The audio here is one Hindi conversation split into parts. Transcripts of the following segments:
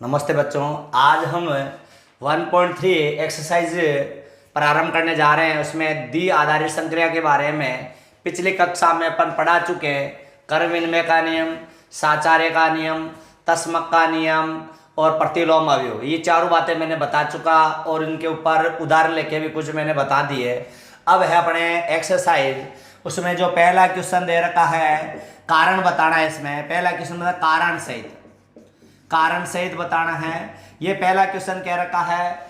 नमस्ते बच्चों। आज हम 1.3 एक्सरसाइज प्रारंभ करने जा रहे हैं। उसमें द्वि आधारित संक्रिया के बारे में पिछली कक्षा में अपन पढ़ा चुके हैं। कर्म विनिमय का नियम, साचार्य का नियम, तस्मक का नियम और प्रतिलोम अवयव, ये चारों बातें मैंने बता चुका और इनके ऊपर उदाहरण लेके भी कुछ मैंने बता दिए। अब है अपने एक्सरसाइज। उसमें जो पहला क्वेश्चन दे रखा है, कारण बताना है। इसमें पहला क्वेश्चन मतलब कारण सहित बताना है। ये पहला क्वेश्चन कह रखा है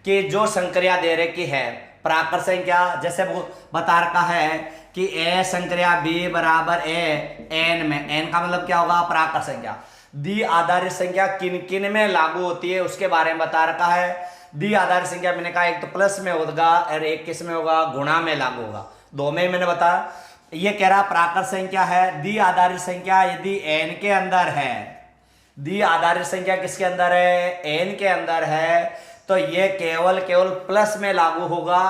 कि जो संक्रिया दे रखी है प्राकृत संख्या, जैसे वो बता रखा है कि ए संक्रिया बी बराबर ए एन में, एन का मतलब क्या होगा? प्राकृत संख्या। द्वि आधारित संख्या किन किन में लागू होती है उसके बारे में बता रखा है। द्वि आधारित संख्या मैंने कहा एक तो प्लस में होगा और एक किस में होगा? गुणा में लागू होगा। दो में मैंने बताया। ये कह रहा प्राकृत संख्या है। द्वि आधारित संख्या यदि एन के अंदर है, द्वि आधारित संख्या किसके अंदर है? एन के अंदर है, तो ये केवल प्लस में लागू होगा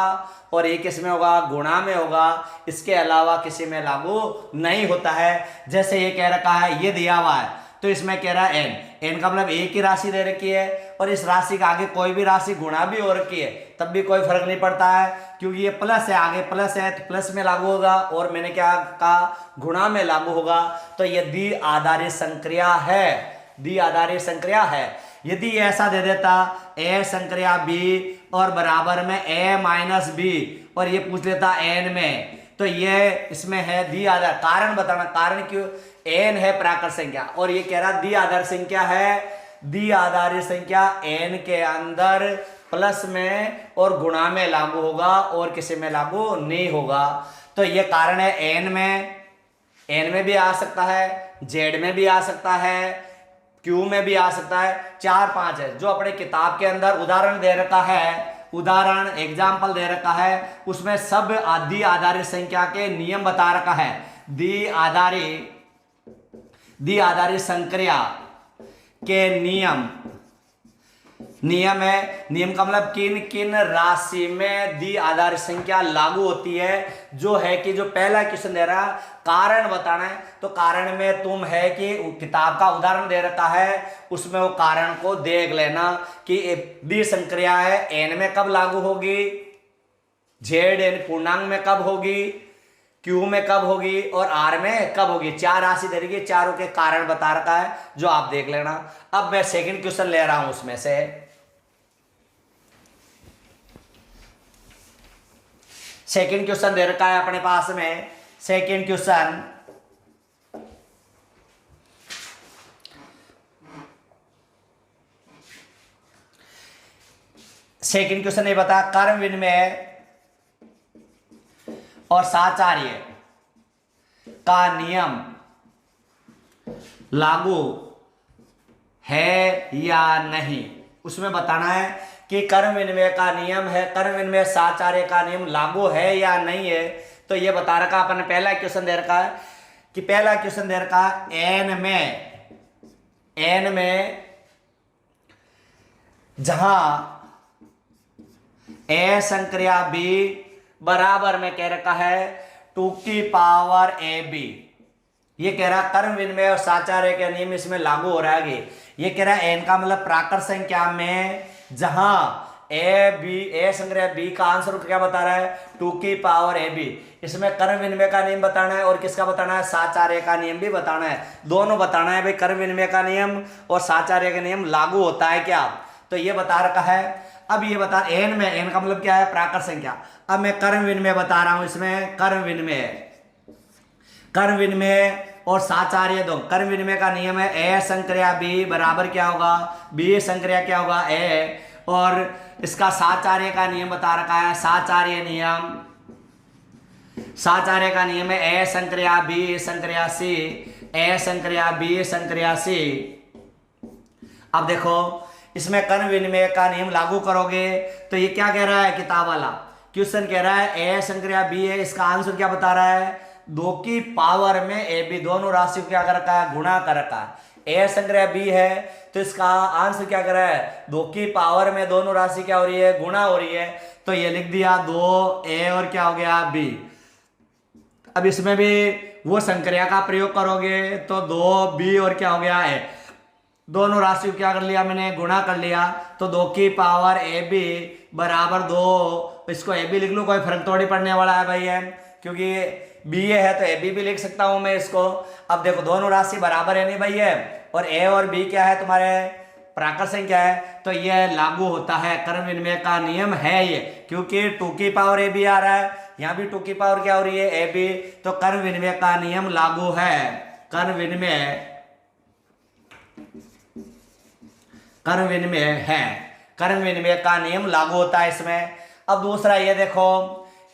और ये किस में होगा? गुणा में होगा। इसके अलावा किसी में लागू नहीं होता है। जैसे ये कह रखा है, ये दिया हुआ है तो इसमें कह रहा है एन का मतलब एक ही राशि दे रखी है और इस राशि के आगे कोई भी राशि गुणा भी हो रखी है तब भी कोई फर्क नहीं पड़ता है, क्योंकि ये प्लस है, आगे प्लस है तो प्लस में लागू होगा और मैंने क्या कहा? गुणा में लागू होगा। तो ये द्वि आधारित संक्रिया है, द्वि आधारित संक्रिया है। यदि ऐसा दे देता ए संक्रिया बी और बराबर में ए माइनस बी और ये पूछ लेता एन में, तो ये इसमें है द्वि आधार। कारण बताना, कारण क्यों? एन है प्राकृत संख्या और ये कह रहा द्वि आधारित संख्या है। द्वि आधारित संख्या एन के अंदर प्लस में और गुणा में लागू होगा और किसी में लागू नहीं होगा। तो ये कारण है। एन में भी आ सकता है, जेड में भी आ सकता है, क्यू में भी आ सकता है। 4-5 है जो अपने किताब के अंदर उदाहरण दे रखा है, उदाहरण एग्जाम्पल दे रखा है, उसमें सब द्वि आधारित संख्या के नियम बता रखा है। द्वि आधारित संक्रिया के नियम है। नियम का मतलब किन किन राशि में द्वि आधारित संख्या लागू होती है। जो है कि जो पहला क्वेश्चन दे रहा कारण बताना है, तो कारण में तुम है कि किताब का उदाहरण दे रखा है, उसमें वो कारण को देख लेना कि द्वि संक्रिया है एन में कब लागू होगी, जेड एन पूर्णांक में कब होगी, क्यू में कब होगी और आर में कब होगी। 4 राशि दे रही है, चारों के कारण बता रखा है, जो आप देख लेना। अब मैं सेकंड क्वेश्चन ले रहा हूं। उसमें से सेकंड क्वेश्चन दे रखा है अपने पास में। सेकंड क्वेश्चन ये बता, कर्म विनिमय और साचार्य का नियम लागू है या नहीं। उसमें बताना है कि कर्म विनिमय का नियम है, कर्म विनिमय साचार्य का नियम लागू है या नहीं है। तो ये बता रखा अपन, पहला क्वेश्चन दे रखा है कि पहला क्वेश्चन दे रखा एन में जहां ए संक्रिया बी बराबर में कह रखा है 2 की पावर ए बी। ये कह रहा कर्म विनिमय और साचार्य के नियम इसमें लागू हो रहा है। ये कह रहा है एन का मतलब प्राकृत संख्या में जहां ए संक्रिया बी का आंसर क्या बता रहा है? 2 की पावर ए बी। इसमें कर्म विनिमय का नियम बताना है और किसका बताना है? साचार्य का नियम भी बताना है। दोनों बताना है भाई, कर्म विनिमय का नियम और साचार्य का नियम लागू होता है क्या, तो ये बता रखा है। अब ये बता एन का मतलब क्या है? प्राकृत संख्या। अब मैं कर्म विनिमय बता रहा हूं। इसमें कर्म विनिमय और साचार्य दो। कर्म विनिमय का नियम है ए संक्रिया बी बराबर क्या होगा? बी संक्रिया क्या होगा? ए। और इसका साचार्य का नियम बता रखा है। साचार्य का नियम है ए संक्रिया बी संक्रिया सी, ए संक्रिया बी संक्रिया सी। अब देखो इसमें कर्म विनिमय का नियम लागू करोगे तो ये क्या कह रहा है? किताब वाला क्वेश्चन कह रहा है ए संक्रिया बी है, इसका आंसर क्या बता रहा है? 2 की पावर में ए बी, दोनों राशि को क्या कर रखा है? गुणा कर रखा है। ए संक्रिया बी है तो इसका आंसर क्या कर रहा है? 2 की पावर में दोनों राशि क्या हो रही है? गुणा हो रही है। तो ये लिख दिया 2 ए और क्या हो गया? बी। अब इसमें भी वो संक्रिया का प्रयोग करोगे तो 2 बी और क्या हो गया? ए। दोनों राशि को क्या कर लिया मैंने, गुणा कर लिया। तो 2 की पावर ए बी बराबर 2, इसको ए बी लिख लूँ, कोई फर्क थोड़ी पड़ने वाला है भाई है, क्योंकि बी ए है तो ए बी भी लिख सकता हूं मैं इसको। अब देखो दोनों राशि बराबर है नहीं भाई है, और ए और बी क्या है तुम्हारे प्राकृत संख्या है, तो ये लागू होता है, कर्म विनिमय का नियम है ये, क्योंकि 2 की पावर ए बी आ रहा है, यहाँ भी 2 की पावर क्या हो रही है, ए बी, तो कर्म विनिमय का नियम लागू है। कर्म विनिमय है, कर्म विनिमय का नियम लागू होता है इसमें। अब दूसरा ये देखो,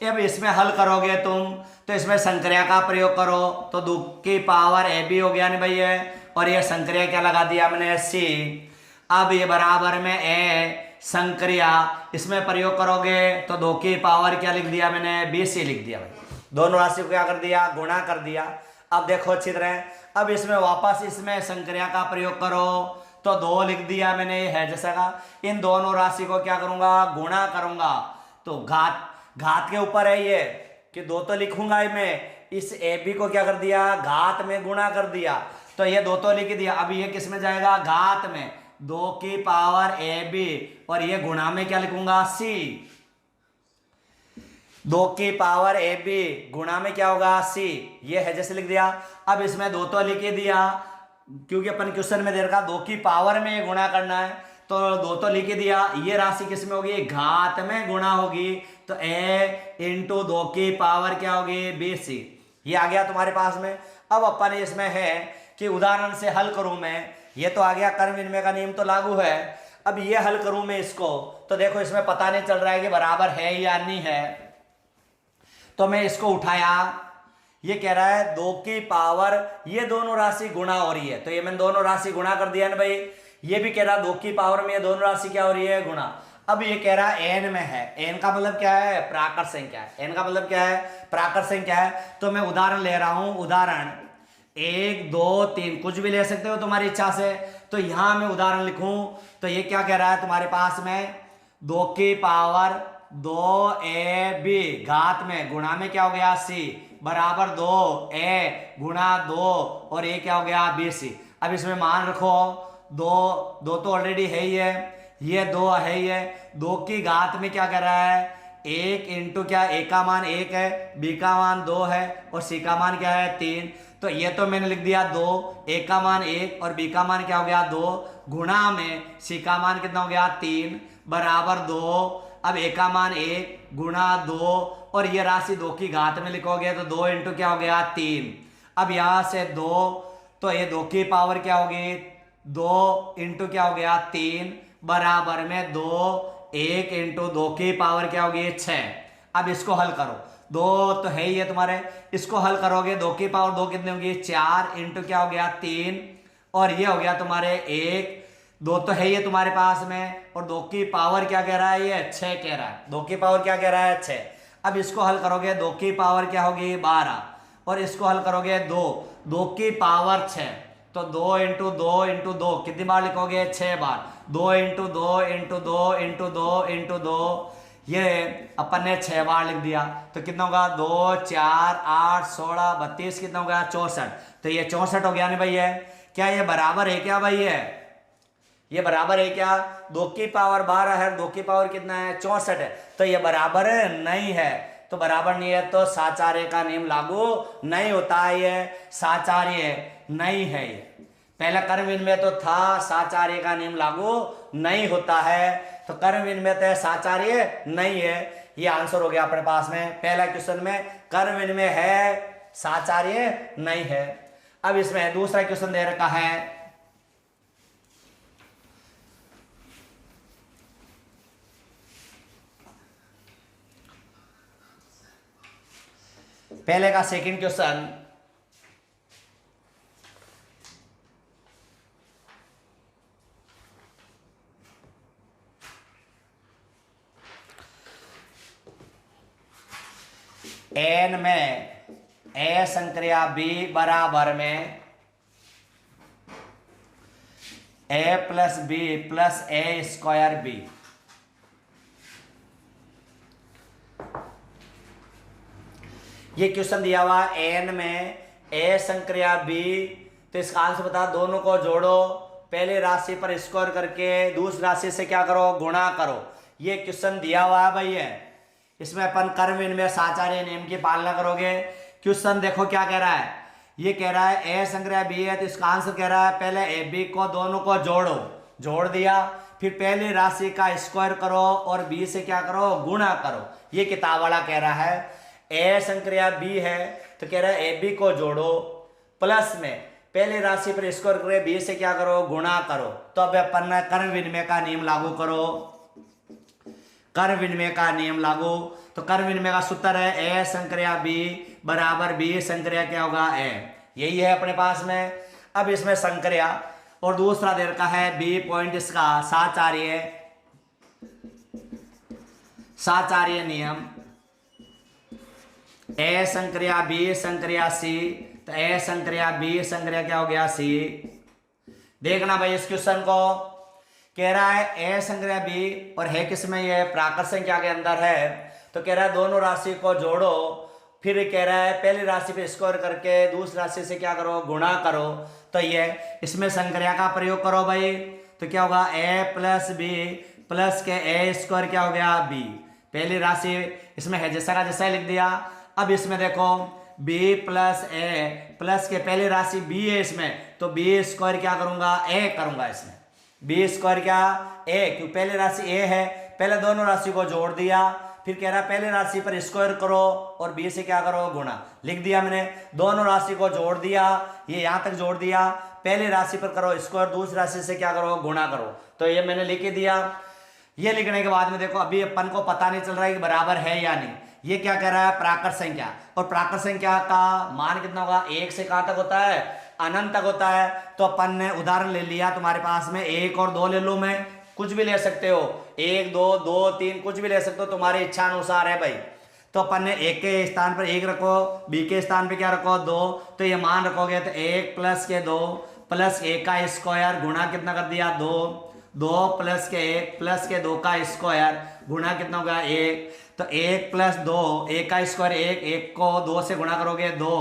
अब इसमें हल करोगे तुम तो इसमें संक्रिया का प्रयोग करो, तो 2 की पावर ए बी हो गया नहीं भाई है, और ये संक्रिया क्या लगा दिया मैंने, सी। अब ये बराबर में ए संक्रिया, इसमें प्रयोग करोगे तो 2 की पावर क्या लिख दिया मैंने, बी सी लिख दिया भाई। दोनों राशि को क्या कर दिया, गुणा कर दिया। अब देखो अच्छी तरह, अब इसमें वापस इसमें संक्रिया का प्रयोग करो, तो 2 लिख दिया मैंने, है जैसा का। इन दोनों राशि को क्या करूंगा, गुणा करूंगा, तो घात के ऊपर है ये कि 2 तो लिखूंगा मैं, इस ए बी को क्या कर दिया, घात में गुणा कर दिया, तो ये 2 तो लिख दिया। अब ये किस में जाएगा, घात में, 2 की पावर ए बी, और ये गुणा में क्या लिखूंगा, सी। 2 की पावर ए बी गुणा में क्या होगा, सी, ये है जैसे लिख दिया। अब इसमें 2 तो लिख दिया, क्योंकि अपन क्वेश्चन में दे रखा 2 की पावर में ये गुणा करना है, तो 2 तो लिख दिया। ये राशि किस में होगी, घात में गुणा होगी, तो ए इंटू 2 की पावर क्या होगी, बी सी। ये आ गया तुम्हारे पास में। अब अपन इसमें है कि उदाहरण से हल करूं मैं, ये तो आ गया, कर्म विनिमय का नियम तो लागू है। अब ये हल करूं मैं इसको, तो देखो इसमें पता नहीं चल रहा है कि बराबर है या नहीं है, तो मैं इसको उठाया, ये कह रहा है 2 की पावर, ये दोनों राशि गुणा हो रही है, तो ये मैंने दोनों राशि गुणा कर दिया ना भाई। ये भी कह रहा 2 की पावर में ये दोनों राशि क्या हो रही है, गुणा। अब ये कह रहा है एन में है, एन का मतलब क्या है, प्राकृत संख्या है, एन का मतलब क्या है, प्राकृत संख्या है। तो मैं उदाहरण ले रहा हूं, उदाहरण 1 2 3 कुछ भी ले सकते हो तुम्हारी इच्छा से। तो यहां मैं उदाहरण लिखूं, तो ये क्या कह रहा है तुम्हारे पास में, 2 की पावर 2 ए बी घात में गुणा में क्या हो गया, सी, बराबर 2 ए गुणा 2, और ये क्या हो गया, बी सी। अब इसमें मान रखो, 2 तो ऑलरेडी है ही है, ये 2 है ही है। 2 की घात में क्या कर रहा है, 1 इंटू क्या, ए का मान 1 है, बी का मान 2 है, और सी का मान क्या है, 3। तो ये तो मैंने लिख दिया 2, ए का मान 1 और बी का मान क्या हो गया, 2, गुणा में सी का मान कितना हो गया, 3, बराबर 2। अब ए का मान 1 गुणा 2, और ये राशि 2 की घात में लिखोगे तो 2 इंटू क्या हो गया, 3। अब यहां से 2, तो ये 2 की पावर क्या होगी, 2 इंटू क्या हो गया, 3, बराबर में 2, 1 इंटू 2 की पावर क्या होगी, 6। अब इसको हल करो, 2 तो है ही है तुम्हारे, इसको हल करोगे 2 की पावर 2 कितनी होगी, 4 इंटू क्या हो गया, 3, और ये हो गया तुम्हारे 1, 2 तो है ही है तुम्हारे पास में, और 2 की पावर क्या कह रहा है, ये 6 कह रहा है, 2 की पावर क्या कह रहा है, 6। अब इसको हल करोगे 2 की पावर क्या होगी, 12, और इसको हल करोगे 2 की पावर 6, तो 2 इंटू 2 इंटू 2 कितनी बार लिखोगे, 6 बार, 2 इंटू 2 इंटू 2 इंटू 2 इंटू 2, ये अपन ने 6 बार लिख दिया, तो कितना होगा, 2 4 8 16 32, कितना होगा, 64। तो ये 64 हो गया नहीं भाई है, क्या ये बराबर है क्या भाई है, ये बराबर है क्या, 2 की पावर 12 है, 2 की पावर कितना है, 64 है, तो ये बराबर नहीं है। तो बराबर नहीं है तो साचार्य का नियम लागू नहीं होता है, ये साचार्य नहीं है। ये पहला कर्म विनिमय तो था, साचार्य का नियम लागू नहीं होता है, तो कर्म विनिमय तो साचार्य नहीं है। ये आंसर हो गया अपने पास में, पहला क्वेश्चन में कर्म विनिमय है, साचार्य नहीं है। अब इसमें दूसरा क्वेश्चन दे रखा है, पहले का सेकंड क्वेश्चन, एन में ए संक्रिया बी बराबर में ए प्लस बी प्लस ए स्क्वायर बी। ये क्वेश्चन दिया हुआ एन में ए संक्रिया बी, तो इसका आंसर बता, दोनों को जोड़ो पहले राशि पर स्क्वायर करके दूसरी राशि से क्या करो, गुणा करो। ये क्वेश्चन दिया हुआ है भाई है, इसमें अपन कर्म विनिमय साचार्य नियम की पालना करोगे। क्वेश्चन देखो क्या कह रहा है, ये कह रहा है ए संक्रिया बी है, तो इसका आंसर कह रहा है पहले ए बी को दोनों को जोड़ो, जोड़ दिया, फिर पहली राशि का स्क्वायर करो और बी से क्या करो, गुणा करो। ये किताब वाला कह रहा है ए संक्रिया बी है, तो कह रहा है ए बी को जोड़ो प्लस में पहली राशि पर स्क्वायर करो, बी से क्या करो, गुणा करो। तो अब अपन कर्म विनिमय का नियम लागू करो, कर्म विनिमय का नियम लागू। तो कर्म विनिमय का सूत्र है ए संक्रिया बी बराबर बी संक्रिया क्या होगा, ए। यही है अपने पास में। अब इसमें संक्रिया और दूसरा दे रखा है बी पॉइंट इसका साचार्य, साचार्य नियम ए संक्रिया बी संक्रिया सी, तो ए संक्रिया बी संक्रिया क्या हो गया, सी। देखना भाई इस क्वेश्चन को, कह रहा है ए संक्रिया बी और है किसमें, ये प्राकृत संख्या के अंदर है। तो कह रहा है दोनों राशि को जोड़ो, फिर कह रहा है पहली राशि पे स्क्वायर करके दूसरी राशि से क्या करो, गुणा करो। तो ये इसमें संक्रिया का प्रयोग करो भाई, तो क्या होगा ए प्लस बी प्लस के ए स्क्वायर क्या हो गया, बी। पहली राशि इसमें है जैसा का जैसा ही लिख दिया। अब इसमें देखो b प्लस ए प्लस के पहली राशि b है इसमें, तो b स्क्वायर क्या करूंगा, a करूंगा इसमें। b स्क्वायर क्या, a, क्योंकि पहली राशि a है, पहले दोनों राशि को जोड़ दिया, फिर कह रहा है पहली राशि पर स्क्वायर करो और b से क्या करो, गुणा। लिख दिया मैंने, दोनों राशि को जोड़ दिया, ये यहां तक जोड़ दिया, पहली राशि पर करो स्क्वायर, दूसरी राशि से क्या करो, गुणा करो। तो ये मैंने लिख दिया। ये लिखने के बाद में देखो अभी अपन को पता नहीं चल रहा है कि बराबर है या नहीं। ये क्या कह रहा है, प्राकृत संख्या, और प्राकृत संख्या का मान कितना होगा, एक से कहां तक होता है, अनंत तक होता है। तो अपन ने उदाहरण ले लिया, तुम्हारे पास में एक और दो ले लो, मैं कुछ भी ले सकते हो, एक दो दो तीन कुछ भी ले सकते हो, तुम्हारी इच्छा अनुसार है भाई। तो अपन ने एक के स्थान पर एक रखो, बी के स्थान पे क्या रखो, दो, तो ये मान रखोगे तो एक प्लस के दो प्लस एक का स्क्वायर गुणा कितना कर दिया, दो, दो प्लस के एक प्लस के दो का स्क्वायर गुणा कितना हो गया, एक। तो एक प्लस दो, एक का स्क्वायर एक, एक को दो से गुणा करोगे दो,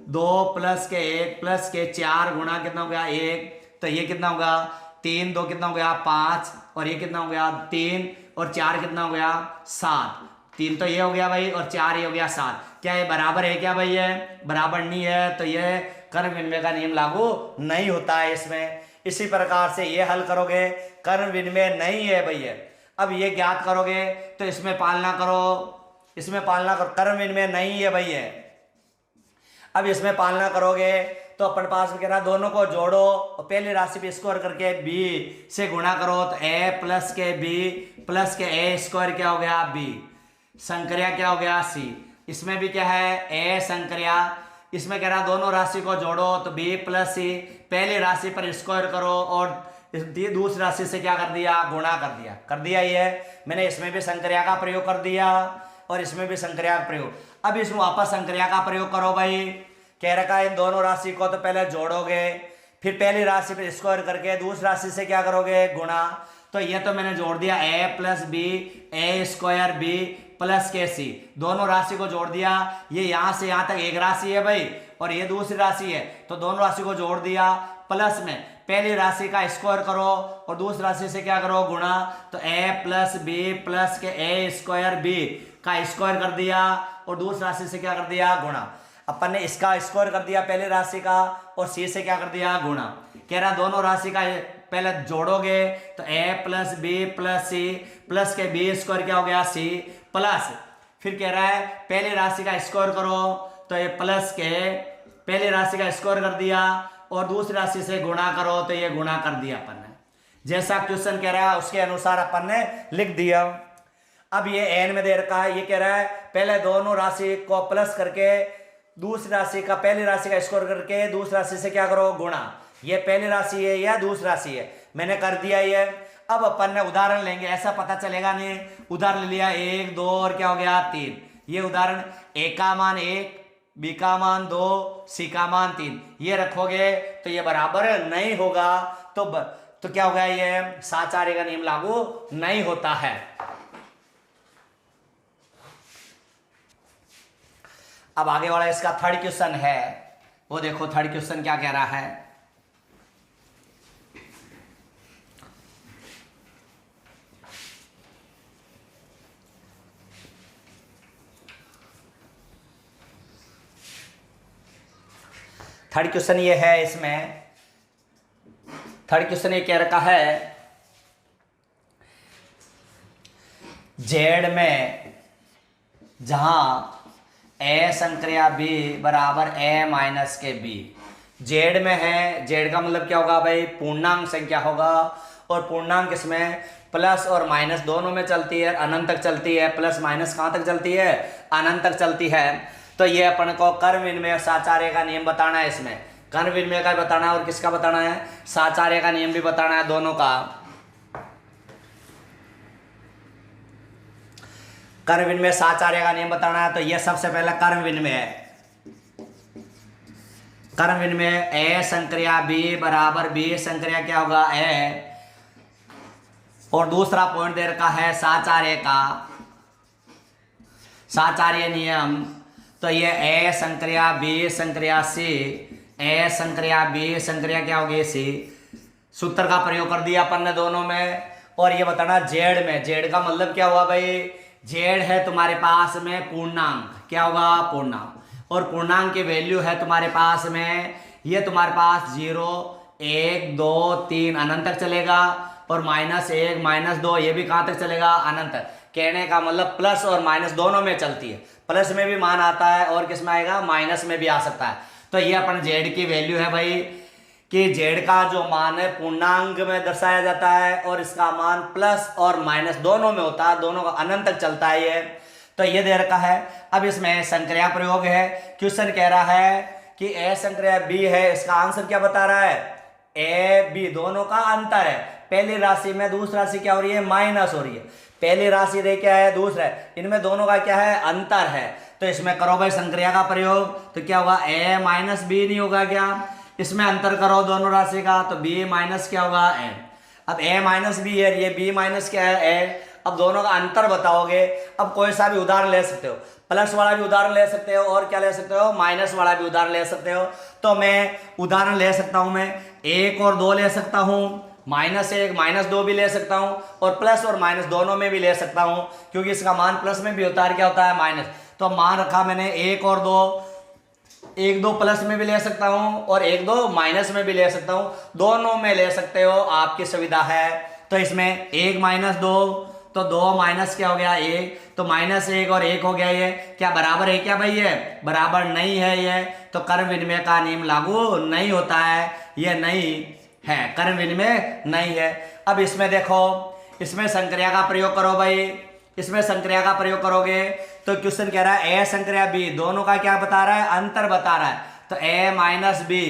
दो प्लस के एक प्लस के चार गुणा कितना हो गया, एक। तो ये कितना हो गया, तीन, दो कितना हो गया, पांच, और ये कितना हो गया, तीन, और चार कितना हो गया, सात। तीन तो ये हो गया भाई और चार ये हो गया, सात। क्या ये बराबर है क्या भाई, ये बराबर नहीं है, तो ये कर्म विनिमय का नियम लागू नहीं होता है इसमें। इसी प्रकार से ये हल करोगे, कर्म विनिमय नहीं है भैया। अब ये ज्ञात करोगे तो इसमें पालना करो, इसमें पालना करो, कर्म विनिमय नहीं है भैया। अब इसमें पालना करोगे तो अपन पास में कह रहा दोनों को जोड़ो और पहली राशि पे स्क्वायर करके b से गुणा करो, तो a प्लस के b प्लस के a स्क्वायर क्या हो गया, b। संक्रिया क्या हो गया, c। इसमें भी क्या है, a संक्रिया, इसमें कह रहा दोनों राशि को जोड़ो, तो b प्लस c, पहली राशि पर स्क्वायर करो और दूसरी राशि से क्या कर दिया, गुणा कर दिया ये मैंने। इसमें भी संक्रिया का प्रयोग कर दिया और इसमें भी संक्रिया का प्रयोग। अब इसमें वापस संक्रिया का प्रयोग करो भाई। कह रखा है इन दोनों राशि को तो पहले जोड़ोगे, फिर पहली राशि पर स्क्वायर करके दूसरी राशि से क्या करोगे, गुणा। तो ये तो मैंने जोड़ दिया a plus B A square B plus के सी, दोनों राशि को जोड़ दिया। ये यहां से यहां तक एक राशि है भाई और ये दूसरी राशि है, तो दोनों राशि को जोड़ दिया, प्लस में पहली राशि का स्क्वायर करो और दूसरी राशि से क्या करो, गुणा। तो a प्लस बी प्लस के a स्क्वायर बी का स्क्वायर कर दिया और दूसरी राशि से क्या कर दिया, गुणा। अपन ने इसका स्क्वायर कर दिया पहले राशि का और c से क्या कर दिया, गुणा। कह रहा दोनों राशि का पहले जोड़ोगे तो a plus B plus C plus के बी स्क्वायर क्या हो गया, c प्लस, फिर कह रहा है पहली राशि का स्क्वायर करो, तो ये प्लस के पहली राशि का स्क्वायर कर दिया और दूसरी राशि से गुणा करो, तो ये गुणा कर दिया अपन ने। जैसा क्वेश्चन कह रहा है उसके अनुसार अपन ने लिख दिया। अब ये n में दे रखा है, ये कह रहा है पहले दोनों राशि को प्लस करके दूसरी राशि का पहली राशि का स्क्वायर करके दूसरी राशि से क्या करो, गुणा। ये पहली राशि है या दूसरी राशि है, मैंने कर दिया ये। अब अपन ने उदाहरण लेंगे, ऐसा पता चलेगा नहीं। उदाहरण ले लिया, एक दो और क्या हो गया, तीन। ये उदाहरण a का मान एक, b का मान दो, c का मान तीन, ये रखोगे तो ये बराबर नहीं होगा। तो क्या होगा, ये साचार्य का नियम लागू नहीं होता है। अब आगे वाला इसका थर्ड क्वेश्चन है, वो देखो थर्ड क्वेश्चन क्या कह रहा है। थर्ड क्वेश्चन ये है, इसमें थर्ड क्वेश्चन ये कह रखा है जेड में जहां ए संक्रिया बी बराबर ए माइनस के बी, जेड में है, जेड का मतलब क्या होगा भाई, पूर्णांक संख्या होगा, और पूर्णांक इसमें प्लस और माइनस दोनों में चलती है, अनंत तक चलती है। प्लस माइनस कहाँ तक चलती है, अनंत तक चलती है। तो ये अपन को कर्म विनिमय साचार्य का नियम बताना है, इसमें कर्म विनिमय का बताना है और किसका बताना है, साचार्य का नियम भी बताना है, दोनों का। कर्म विनिमय साचार्य का नियम बताना है। तो ये सबसे पहला कर्म विनिमय है। कर्म विनिमय ए संक्रिया बी बराबर बी संक्रिया क्या होगा, ए, और दूसरा पॉइंट दे रखा है साचार्य का, साचार्य नियम। तो ये ए संक्रिया बी संक्रिया सी, ए संक्रिया बी संक्रिया क्या होगी, सी। सूत्र का प्रयोग कर दिया अपन ने दोनों में। और ये बताना जेड में, जेड का मतलब क्या हुआ भाई, जेड है तुम्हारे पास में पूर्णांक, क्या होगा, पूर्णांक, और पूर्णांक की वैल्यू है तुम्हारे पास में, ये तुम्हारे पास 0 1 2 3 अनंत तक चलेगा, और -1 -2 ये भी कहाँ तक चलेगा, अनंत तक। कहने का मतलब प्लस और माइनस दोनों में चलती है, प्लस में भी मान आता है और किस में आएगा, माइनस में भी आ सकता है। तो ये अपन जेड की वैल्यू है भाई, कि जेड का जो मान है पूर्णांक में दर्शाया जाता है, और इसका मान प्लस और माइनस दोनों में होता है, दोनों का अनंत तक चलता है ये। तो ये दे रखा है। अब इसमें संक्रिया प्रयोग है। क्वेश्चन कह रहा है कि ए संक्रिया बी है, इसका आंसर क्या बता रहा है, ए बी दोनों का अंतर है। पहली राशि में दूसरी राशि क्या हो रही है, माइनस हो रही है। पहली राशि दे क्या है, दूसरा है, इनमें दोनों का क्या है, अंतर है। तो इसमें करो भाई संक्रिया का प्रयोग, तो क्या होगा, ए माइनस बी नहीं होगा क्या, इसमें अंतर करो दोनों राशि का, तो बी माइनस क्या होगा, ए। अब ए माइनस बी है, ये बी माइनस क्या है, ए। अब दोनों का अंतर बताओगे। अब कोई सा भी उदाहरण ले सकते हो, प्लस वाला भी उदाहरण ले सकते हो, और क्या ले सकते हो, माइनस वाला भी उदाहरण ले सकते हो। तो मैं उदाहरण ले सकता हूं, मैं 1 और 2 ले सकता हूं, -1 -2 भी ले सकता हूं, और प्लस और माइनस दोनों में भी ले सकता हूं, क्योंकि इसका मान प्लस में भी होता है, क्या होता है, माइनस। तो मान रखा मैंने 1 और 2, 1 2 प्लस में भी ले सकता हूं, और 1 2 माइनस में भी ले सकता हूं, दोनों में ले सकते हो, आपकी सुविधा है। तो इसमें 1 -2, तो 2 माइनस क्या हो गया, 1, तो -1 और 1 हो गया, ये क्या बराबर है क्या भाई, ये बराबर नहीं है ये। तो कर्म विनिमय का नियम लागू नहीं होता है, ये नहीं है, कर्म विनिमय नहीं है। अब इसमें देखो, इसमें संक्रिया का प्रयोग करो भाई, इसमें संक्रिया का प्रयोग करोगे तो क्वेश्चन कह रहा है ए संक्रिया बी, दोनों का क्या बता रहा है, अंतर बता रहा है। तो ए माइनस बी,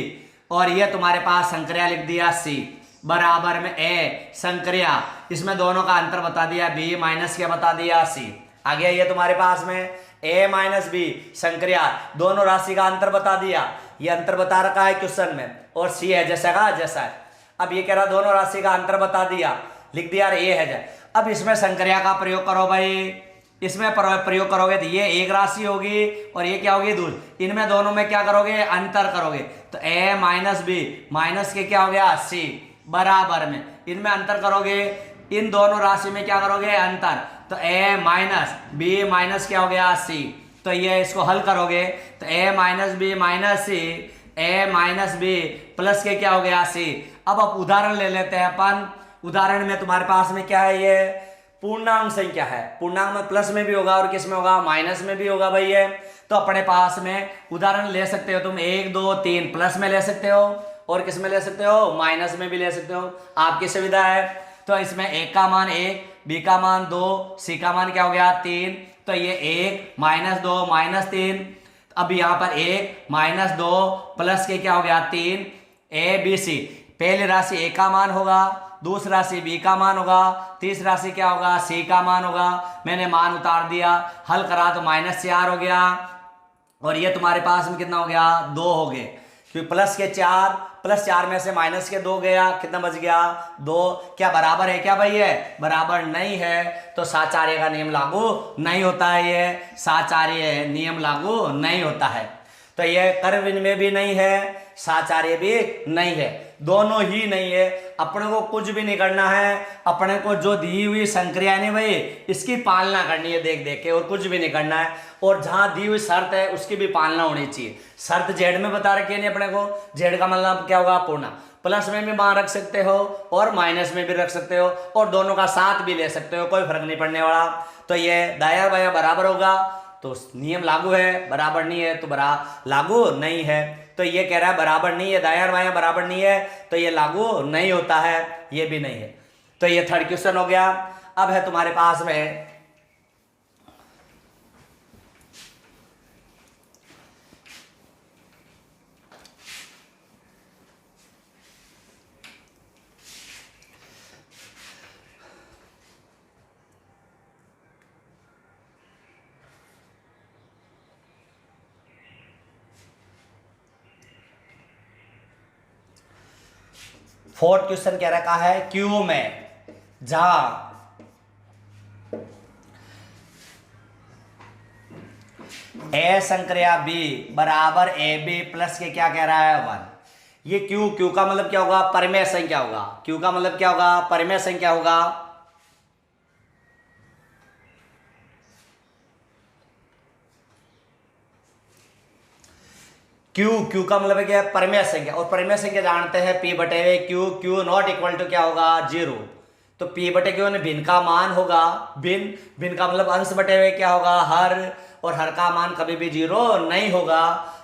और ये तुम्हारे पास संक्रिया लिख दिया सी, बराबर में ए संक्रिया, इसमें दोनों का अंतर बता दिया, बी माइनस क्या बता दिया, सी। आ गया ये तुम्हारे पास में ए माइनस बी संक्रिया, दोनों राशि का अंतर बता दिया, ये अंतर बता रखा है क्वेश्चन में, और सी है जैसा का जैसा है। अब ये कह रहा दोनों राशि का अंतर बता दिया, लिख दिया ए है जाए। अब इसमें संक्रिया का प्रयोग करो भाई, इसमें प्रयोग करोगे तो ये एक राशि होगी और ये क्या होगी, दूसरी। इनमें दोनों में क्या करोगे, अंतर करोगे, तो ए माइनस बी माइनस के क्या हो गया, सी, बराबर में इनमें अंतर करोगे, इन दोनों राशि में क्या करोगे, अंतर, तो ए माइनस बी माइनस क्या हो गया, सी। तो ये इसको हल करोगे तो ए माइनस बी माइनस सी, ए माइनस बी प्लस के क्या हो गया, सी। अब उदाहरण ले लेते हैं अपन। उदाहरण में तुम्हारे पास में क्या है, ये पूर्णांक संख्या है, पूर्णांक में प्लस में भी होगा और किस में होगा, माइनस में भी होगा भाई ये। तो अपने पास में उदाहरण ले सकते हो तुम 1 2 3 प्लस में ले सकते हो, और किस में ले सकते हो, माइनस में भी ले सकते हो, आपकी सुविधा है। तो इसमें ए का मान 1, बी का मान 2, सी का मान क्या हो गया, 3। तो ये 1 -2 -3, अब यहाँ पर 1 -2 प्लस के क्या हो गया, 3, ए बी सी। पहली राशि ए का मान होगा, दूसरी राशि बी का मान होगा, तीसरी राशि क्या होगा, सी का मान होगा। मैंने मान उतार दिया, हल करा तो -4 हो गया, और ये तुम्हारे पास में कितना हो गया, 2 हो गए, क्योंकि प्लस के 4, प्लस 4 में से माइनस के 2 गया, कितना बच गया, 2। क्या बराबर है क्या भाई, ये बराबर नहीं है, तो साचार्य का नियम लागू नहीं होता है, ये साचार्य नियम लागू नहीं होता है। तो ये कर विनिमय भी नहीं है, साचार्य भी नहीं है, दोनों ही नहीं है। अपने को कुछ भी नहीं करना है, अपने को जो दी हुई संक्रिया नहीं भाई इसकी पालना करनी है देख देख के, और कुछ भी नहीं करना है। और जहां दी हुई शर्त है उसकी भी पालना होनी चाहिए। शर्त जेड में बता रखी है नहीं अपने को, जेड का मतलब क्या होगा पूर्ण, प्लस में भी मान रख सकते हो और माइनस में भी रख सकते हो, और दोनों का साथ भी ले सकते हो, कोई फर्क नहीं पड़ने वाला। तो ये दाया बाया बराबर होगा तो नियम लागू है, बराबर नहीं है तो लागू नहीं है। तो ये कह रहा है बराबर नहीं है, दाया बाया बराबर नहीं है तो ये लागू नहीं होता है, ये भी नहीं है। तो ये थर्ड क्वेश्चन हो गया। अब है तुम्हारे पास में फोर्थ क्वेश्चन कह रखा है क्यू में जहां ए संक्रिया बी बराबर ए बी प्लस के क्या कह रहा है 1। ये क्यू का मतलब क्या होगा, परिमेय संख्या होगा। क्यू का मतलब क्या होगा, परिमेय संख्या होगा। क्यू का मतलब है क्या, परिमेय संख्या। और परिमेय संख्या जानते हैं पी बटे वे क्यू नॉट इक्वल टू क्या होगा 0। तो पी बटे क्यू ने भिन्न का मान होगा, भिन्न का मतलब अंश बटे वे क्या होगा हर, और हर का मान कभी भी 0 नहीं होगा।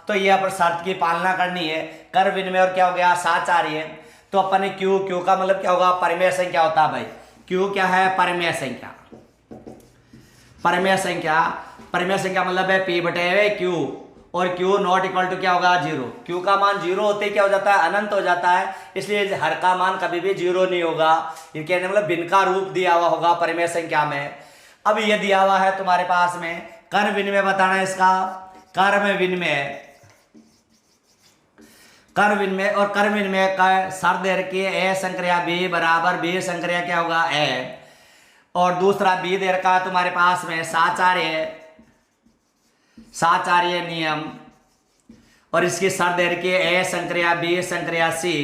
तो ये पर शर्त की पालना करनी है। कर विनिमय और क्या हो गया साचार्य। तो अपन ने क्यू का मतलब क्या होगा, परिमेय संख्या होता है भाई। क्यू क्या है, परिमेय संख्या। परिमेय संख्या मतलब है पी बटे वे क्यू, और क्यू नॉट इक्वल टू क्या होगा 0। क्यू का मान 0 होते ही क्या हो जाता है, अनंत हो जाता है, इसलिए हर का मान कभी भी 0 नहीं होगा। ये कहने मतलब भिन्न का रूप दिया हुआ होगा परिमेय संख्या में। अब ये दिया हुआ है तुम्हारे पास में कर विनिमय बताना है इसका। कर विनिमय का शर्त दे रखी है ए संक्रिया बी बराबर बी संक्रिया क्या होगा ए, और दूसरा बी दे रखा है तुम्हारे पास में साचार्य नियम, और इसकी शर्त दे रखी है ए संक्रिया बी संक्रिया सी।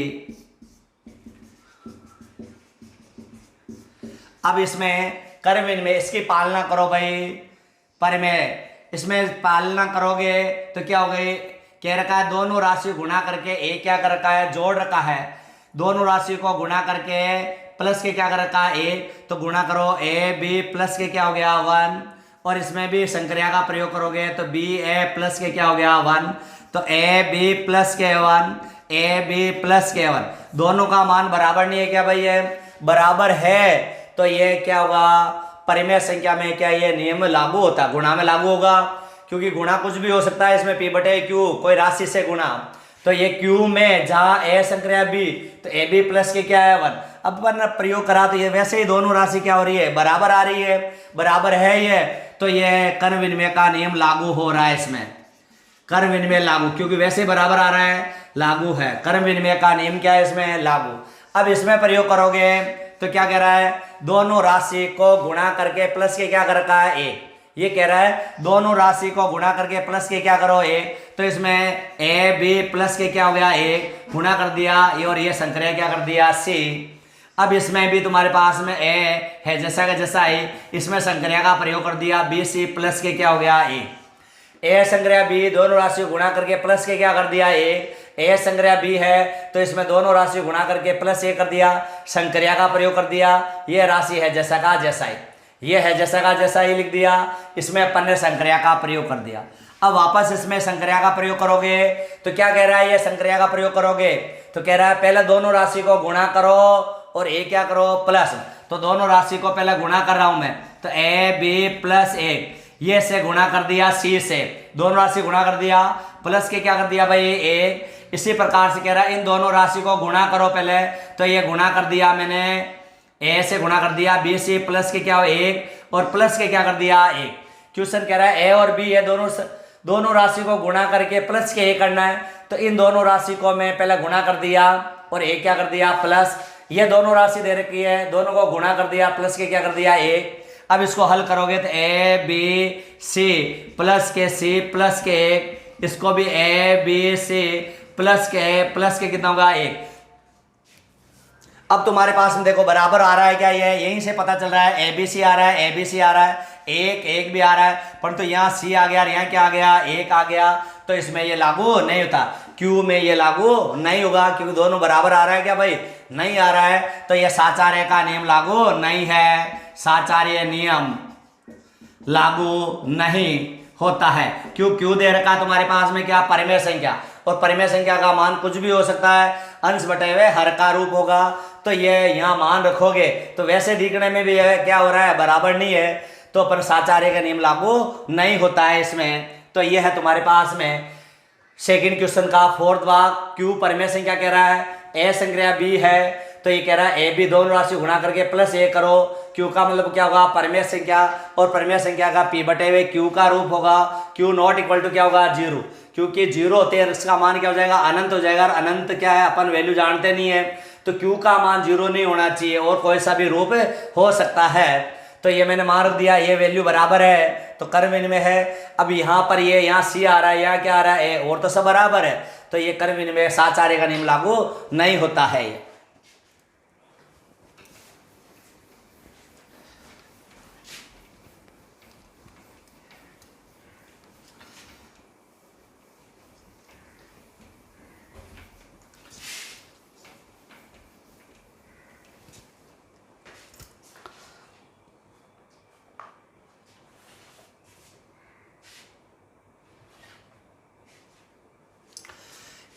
अब इसमें कर विनिमय इसकी पालना करो भाई, परिमेय इसमें पालना करोगे तो क्या हो गई, कह रखा है दोनों राशि गुणा करके ए क्या कर रखा है, जोड़ रखा है। दोनों राशि को गुणा करके प्लस के क्या कर रखा है ए, तो गुणा करो ए बी प्लस के क्या हो गया 1, और इसमें भी संक्रिया का प्रयोग करोगे तो बी ए प्लस के क्या हो गया 1। तो ए बी प्लस के 1, ए बी प्लस के 1, दोनों का मान बराबर नहीं है क्या भाई, ये बराबर है। तो ये क्या होगा, परिमेय संख्या में क्या ये नियम लागू होता है, गुणा में लागू होगा, क्योंकि गुणा कुछ भी हो सकता है इसमें, पी बटे क्यू कोई राशि से गुणा। तो ये क्यू में जहां ए संक्रिया बी तो ए बी प्लस के क्या है 1। अब अपन प्रयोग करा तो ये वैसे ही दोनों राशि क्या हो रही है, बराबर आ रही है, बराबर है ये। तो ये कर विनिमय का नियम लागू हो रहा है इसमें, कर विनिमय लागू, क्योंकि वैसे बराबर आ रहा है लागू है। कर विनिमय का नियम क्या है इसमें, लागू। अब इसमें प्रयोग करोगे तो क्या कह रहा है, दोनों राशि को गुणा करके प्लस के क्या कर रखा है ए। ये कह रहा है दोनों राशि को गुणा करके प्लस के क्या करो ए, तो इसमें ए बी प्लस के क्या हो गया ए, गुणा कर दिया ये, और ये संक्रिया क्या कर दिया सी। अब इसमें भी तुम्हारे पास में ए है जैसा का जैसा ही, इसमें संक्रिया का प्रयोग कर दिया बी सी प्लस के क्या हो गया ए संक्रिया बी, दोनों राशि गुणा करके प्लस के क्या कर दिया ए संक्रिया बी है, तो इसमें दोनों राशि गुणा करके प्लस ए कर दिया, संक्रिया का प्रयोग कर दिया, ये राशि है जैसा का जैसा ही, ये है जैसा का जैसा ही लिख दिया, इसमें अपन ने संक्रिया का प्रयोग कर दिया। अब वापस इसमें संक्रिया का प्रयोग करोगे तो क्या कह रहा है, ये संक्रिया का प्रयोग करोगे तो कह रहा है पहले दोनों राशि को गुणा करो और ए क्या करो प्लस। तो दोनों राशि को पहले गुणा कर रहा हूं मैं, तो ए बी प्लस ए, ये से गुणा कर दिया सी से, दोनों राशि गुणा कर दिया, प्लस के क्या कर दिया भाई ए। इसी प्रकार से कह रहा है इन दोनों राशि को गुणा करो पहले, तो ये गुणा कर दिया मैंने, ए से गुणा कर दिया बी से, प्लस के क्या हो एक, और प्लस के क्या कर दिया एक। क्वेश्चन कह रहा है ए और बी है, दोनों राशि को गुणा करके प्लस के ए करना है, तो इन दोनों राशि को मैं पहले गुणा कर दिया और ए क्या कर दिया प्लस। ये दोनों राशि दे रखी है, दोनों को गुणा कर दिया, प्लस के क्या कर दिया ए। अब इसको हल करोगे तो ए बी सी प्लस के सी प्लस के एक, इसको भी ए बी सी प्लस के कितना होगा 1। अब तुम्हारे पास में देखो बराबर आ रहा है क्या, ये यहीं से पता चल रहा है ए बी सी आ रहा है, ए बी सी आ रहा है, एक भी आ रहा है, परंतु यहाँ सी आ गया, यहाँ क्या आ गया 1 आ गया, तो इसमें ये लागू नहीं होता। क्यू में ये लागू नहीं होगा क्योंकि दोनों बराबर आ रहा है क्या भाई, नहीं आ रहा है, तो ये साचार्य का नियम लागू नहीं है, साचार्य नियम लागू नहीं होता है। क्यों दे रखा तुम्हारे पास में क्या, परिमेय संख्या, और परिमेय संख्या का मान कुछ भी हो सकता है, अंश बटे हुए हर का रूप होगा, तो ये यहाँ मान रखोगे तो वैसे दिखने में भी क्या हो रहा है, बराबर नहीं है, तो अपन साचार्य का नियम लागू नहीं होता है इसमें। तो ये है तुम्हारे पास में सेकंड क्वेश्चन का फोर्थ भाग। क्यू परिमेय संख्या कह रहा है, ए संक्रिया बी है, तो ये कह रहा है ए बी दोनों राशि गुणा करके प्लस ए करो। क्यू का मतलब क्या होगा, परिमेय संख्या, और परिमेय संख्या का पी बटे हुए क्यू का रूप होगा। क्यू नॉट इक्वल टू क्या होगा 0, क्योंकि 0 होते हैं इसका मान क्या हो जाएगा, अनंत हो जाएगा, और अनंत क्या है अपन वैल्यू जानते नहीं है, तो क्यू का मान 0 नहीं होना चाहिए और कोई सा भी रूप हो सकता है। तो ये मैंने मान दिया, ये वैल्यू बराबर है, तो कर्म विनिमय है। अब यहाँ पर ये यहाँ सी आ रहा है, यहाँ क्या आ रहा है ए, और तो सब बराबर है, तो ये कर्म विनिमय साचार्य का नियम लागू नहीं होता है। ये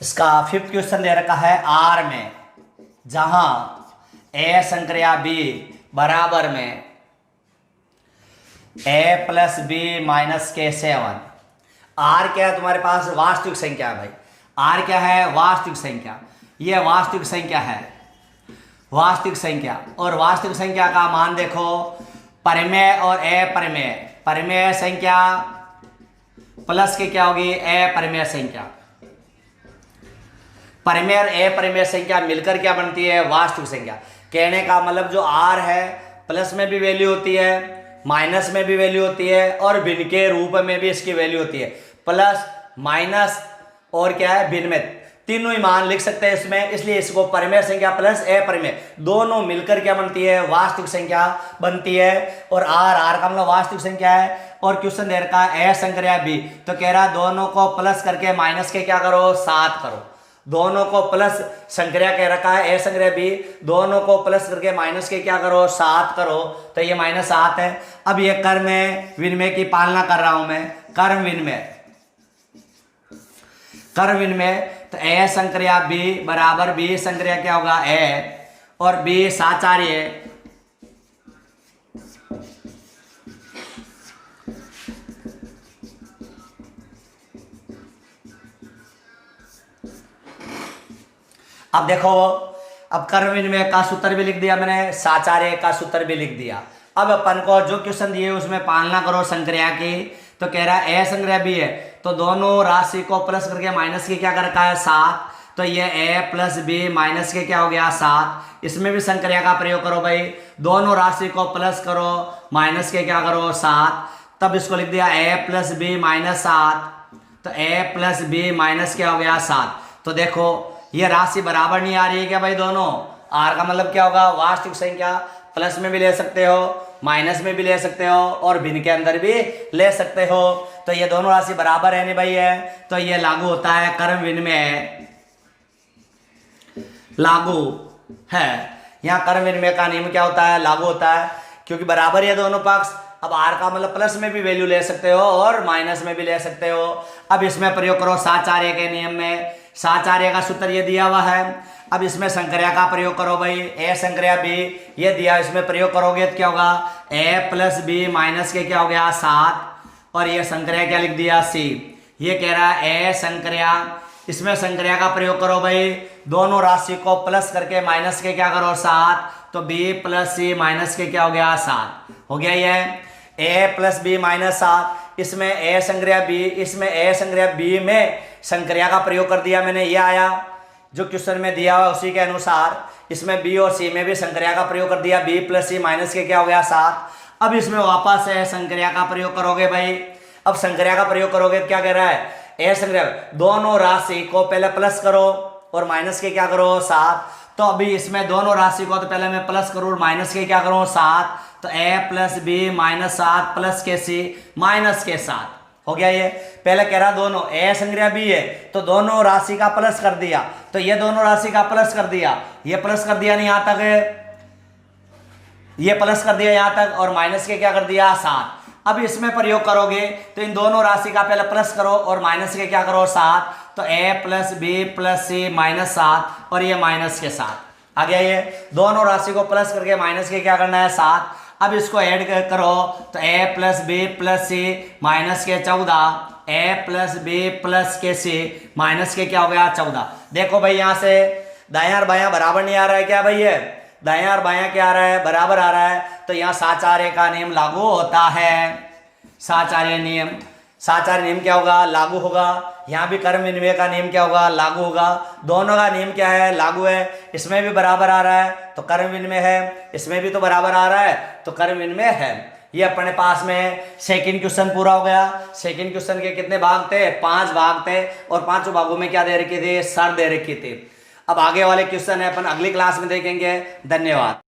इसका फिफ्थ क्वेश्चन दे रखा है आर में, जहां ए संक्रिया बी बराबर में ए प्लस बी माइनस के 7। आर क्या है तुम्हारे पास, वास्तविक संख्या है भाई। आर क्या है, वास्तविक संख्या, ये वास्तविक संख्या है, वास्तविक संख्या। और वास्तविक संख्या का मान देखो, परिमेय और अपरिमेय, परिमेय संख्या प्लस के क्या होगी अपरिमेय संख्या, परिमेय और अपरिमेय संख्या मिलकर क्या बनती है, वास्तविक संख्या। कहने का मतलब जो आर है प्लस में भी वैल्यू होती है, माइनस में भी वैल्यू होती है, और भिन्न के रूप में भी इसकी वैल्यू होती है। प्लस माइनस और क्या है भिन्न में, तीनों ही मान लिख सकते हैं इसमें, इसलिए इसको परिमेय संख्या प्लस अपरिमेय दोनों मिलकर क्या बनती है, वास्तविक संख्या बनती है। और आर का मतलब वास्तविक संख्या है। और क्वेश्चन दे रखा है ए संक्रिया बी, तो कह रहा है दोनों को प्लस करके माइनस के क्या करो 7 करो, दोनों को प्लस संक्रिया कह रखा है ए संक्रिया बी, दोनों को प्लस करके माइनस के क्या करो 7 करो, तो ये -7 है। अब ये कर्म विनिमय की पालना कर रहा हूं मैं, कर्म विनिमय, कर्म विनिमय, तो ए संक्रिया बी बराबर बी संक्रिया क्या होगा ए, और बी साचार्य अब देखो, अब कर्म विनिमय का सूत्र भी लिख दिया मैंने, साचार्य का सूत्र भी लिख दिया। अब अपन को जो क्वेश्चन दिए उसमें पालना करो संक्रिया की। तो कह रहा है ए संक्रिया बी है, तो दोनों राशि को प्लस करके माइनस के क्या कर रखा है 7, तो ये ए प्लस बी माइनस के क्या हो गया 7। इसमें भी संक्रिया का प्रयोग करो भाई, दोनों राशि को प्लस करो माइनस के क्या करो 7, तब इसको लिख दिया ए प्लस बी माइनस 7, तो ए प्लस बी माइनस क्या हो गया 7। तो देखो ये राशि बराबर नहीं आ रही है क्या भाई दोनों। आर का मतलब क्या होगा, वास्तविक संख्या, प्लस में भी ले सकते हो, माइनस में भी ले सकते हो, और भिन्न के अंदर भी ले सकते हो, तो ये दोनों राशि बराबर है नहीं भाई है, तो ये लागू होता है, कर्म विनिमय लागू है। यहाँ कर्म विनिमय का नियम क्या होता है, लागू होता है, क्योंकि बराबर है दोनों पक्ष। अब आर का मतलब प्लस में भी वैल्यू ले सकते हो और माइनस में भी ले सकते हो। अब इसमें प्रयोग करो साचार्य के नियम में, साचार्य का सूत्र ये दिया हुआ है। अब इसमें संक्रिया का प्रयोग करो भाई, ए संक्रिया बी ये दिया, इसमें प्रयोग करोगे तो क्या होगा ए प्लस बी माइनस के क्या हो गया 7, और ये संक्रिया क्या लिख दिया सी। ये कह रहा है ए संक्रिया, इसमें संक्रिया का प्रयोग करो भाई, दोनों राशि को प्लस करके माइनस के क्या करो 7, तो बी प्लस सी माइनस के क्या हो गया 7 हो गया। ये ए प्लस बी माइनस 7, इसमें ए संक्रिया बी, इसमें ए संक्रिया बी में संक्रिया का प्रयोग कर दिया मैंने, ये आया जो क्वेश्चन में दिया हुआ उसी के अनुसार। इसमें बी और सी में भी संक्रिया का प्रयोग कर दिया, बी प्लस सी माइनस के क्या हो गया 7। अब इसमें वापस है संक्रिया का प्रयोग करोगे भाई। अब संक्रिया का प्रयोग करोगे तो क्या कह रहा है ए संग्रह दोनों राशि को पहले प्लस करो और माइनस के क्या करो 7। तो अभी इसमें दोनों राशि को तो पहले मैं प्लस करूँ और माइनस के क्या करूँ 7। तो ए प्लस बी माइनस 7 प्लस के सी माइनस के 7 हो गया। ये पहले कह रहा दोनों ए संग्रह बी है तो दोनों राशि का प्लस कर दिया, तो ये दोनों राशि का प्लस कर दिया, ये प्लस कर दिया नहीं, यहां तक ये प्लस कर दिया यहां तक, और माइनस के क्या कर दिया 7। अब इसमें प्रयोग करोगे तो इन दोनों राशि का पहले प्लस करो और माइनस के क्या करो 7। तो ए प्लस बी प्लस सी माइनस 7 और ये माइनस के 7 आ गया। ये दोनों राशि को प्लस करके माइनस के क्या करना है 7। अब इसको ऐड करो तो ए प्लस बी प्लस सी माइनस के 14, ए प्लस बी प्लस के सी माइनस के क्या हो गया 14। देखो भाई यहाँ से दायां और बायां बराबर नहीं आ रहा है क्या भाई, ये दायां और बायां क्या आ रहा है बराबर आ रहा है। तो यहाँ साचार्य का नियम लागू होता है, साचार्य नियम, साचार्य नियम क्या होगा लागू होगा। यहाँ भी कर्म विनिमय का नियम क्या होगा लागू होगा। दोनों का नियम क्या है लागू है। इसमें भी बराबर आ रहा है तो कर्म विनिमय है, इसमें भी तो बराबर आ रहा है तो कर्म विनिमय है। ये अपने पास में सेकंड क्वेश्चन पूरा हो गया। सेकंड क्वेश्चन के कितने भाग थे 5 भाग थे और 5 भागों में क्या दे रखी थी सर दे रखी थी। अब आगे वाले क्वेश्चन है अपन अगली क्लास में देखेंगे। धन्यवाद।